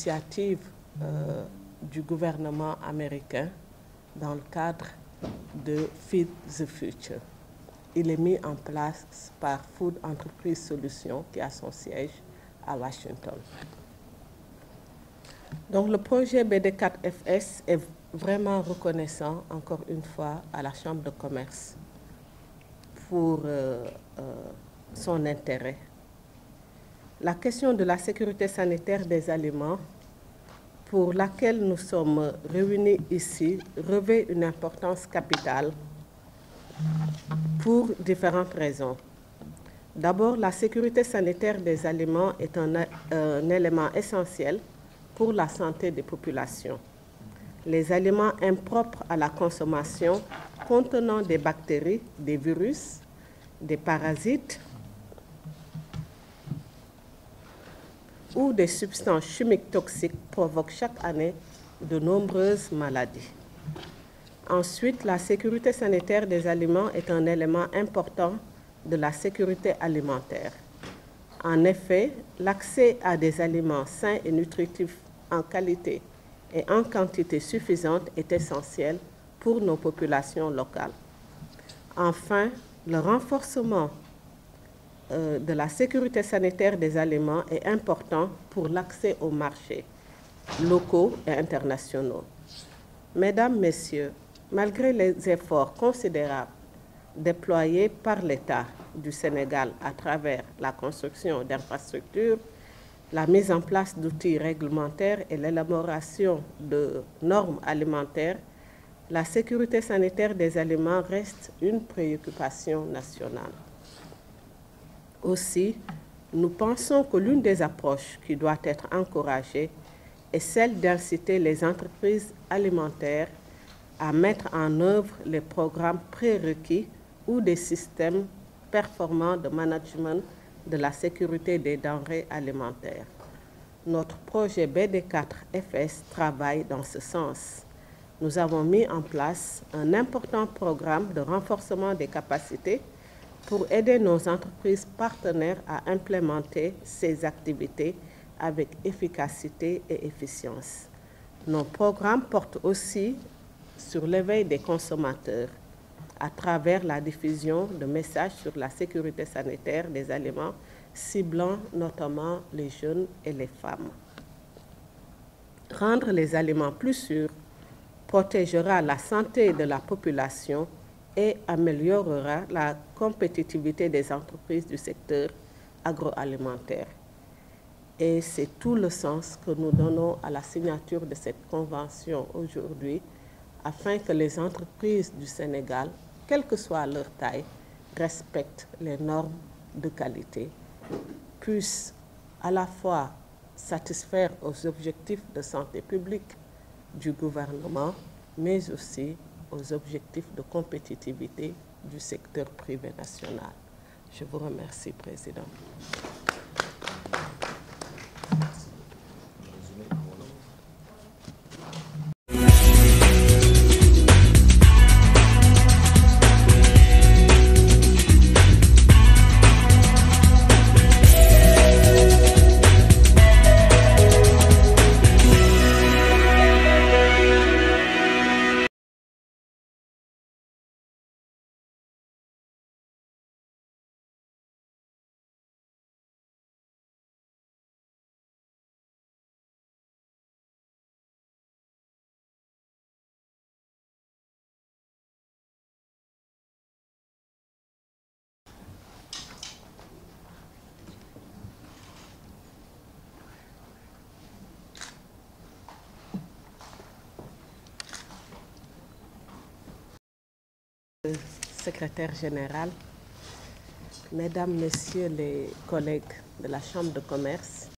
Initiative du gouvernement américain dans le cadre de Feed the Future. Il est mis en place par Food Entreprise Solutions qui a son siège à Washington. Donc le projet BD4FS est vraiment reconnaissant encore une fois à la Chambre de commerce pour son intérêt. La question de la sécurité sanitaire des aliments pour laquelle nous sommes réunis ici revêt une importance capitale pour différentes raisons. D'abord, la sécurité sanitaire des aliments est un élément essentiel pour la santé des populations. Les aliments impropres à la consommation contenant des bactéries, des virus, des parasites ou des substances chimiques toxiques provoquent chaque année de nombreuses maladies. Ensuite, la sécurité sanitaire des aliments est un élément important de la sécurité alimentaire. En effet, l'accès à des aliments sains et nutritifs en qualité et en quantité suffisante est essentiel pour nos populations locales. Enfin, le renforcement de la sécurité sanitaire des aliments est important pour l'accès aux marchés locaux et internationaux. Mesdames, Messieurs, malgré les efforts considérables déployés par l'État du Sénégal à travers la construction d'infrastructures, la mise en place d'outils réglementaires et l'élaboration de normes alimentaires, la sécurité sanitaire des aliments reste une préoccupation nationale. Aussi, nous pensons que l'une des approches qui doit être encouragée est celle d'inciter les entreprises alimentaires à mettre en œuvre les programmes prérequis ou des systèmes performants de management de la sécurité des denrées alimentaires. Notre projet BD4FS travaille dans ce sens. Nous avons mis en place un important programme de renforcement des capacités pour aider nos entreprises partenaires à implémenter ces activités avec efficacité et efficience. Nos programmes portent aussi sur l'éveil des consommateurs à travers la diffusion de messages sur la sécurité sanitaire des aliments, ciblant notamment les jeunes et les femmes. Rendre les aliments plus sûrs protégera la santé de la population et améliorera la compétitivité des entreprises du secteur agroalimentaire. Et c'est tout le sens que nous donnons à la signature de cette convention aujourd'hui, afin que les entreprises du Sénégal, quelle que soit leur taille, respectent les normes de qualité, puissent à la fois satisfaire aux objectifs de santé publique du gouvernement, mais aussi aux objectifs de compétitivité du secteur privé national. Je vous remercie, Président. Secrétaire général, Mesdames, Messieurs les collègues de la Chambre de commerce,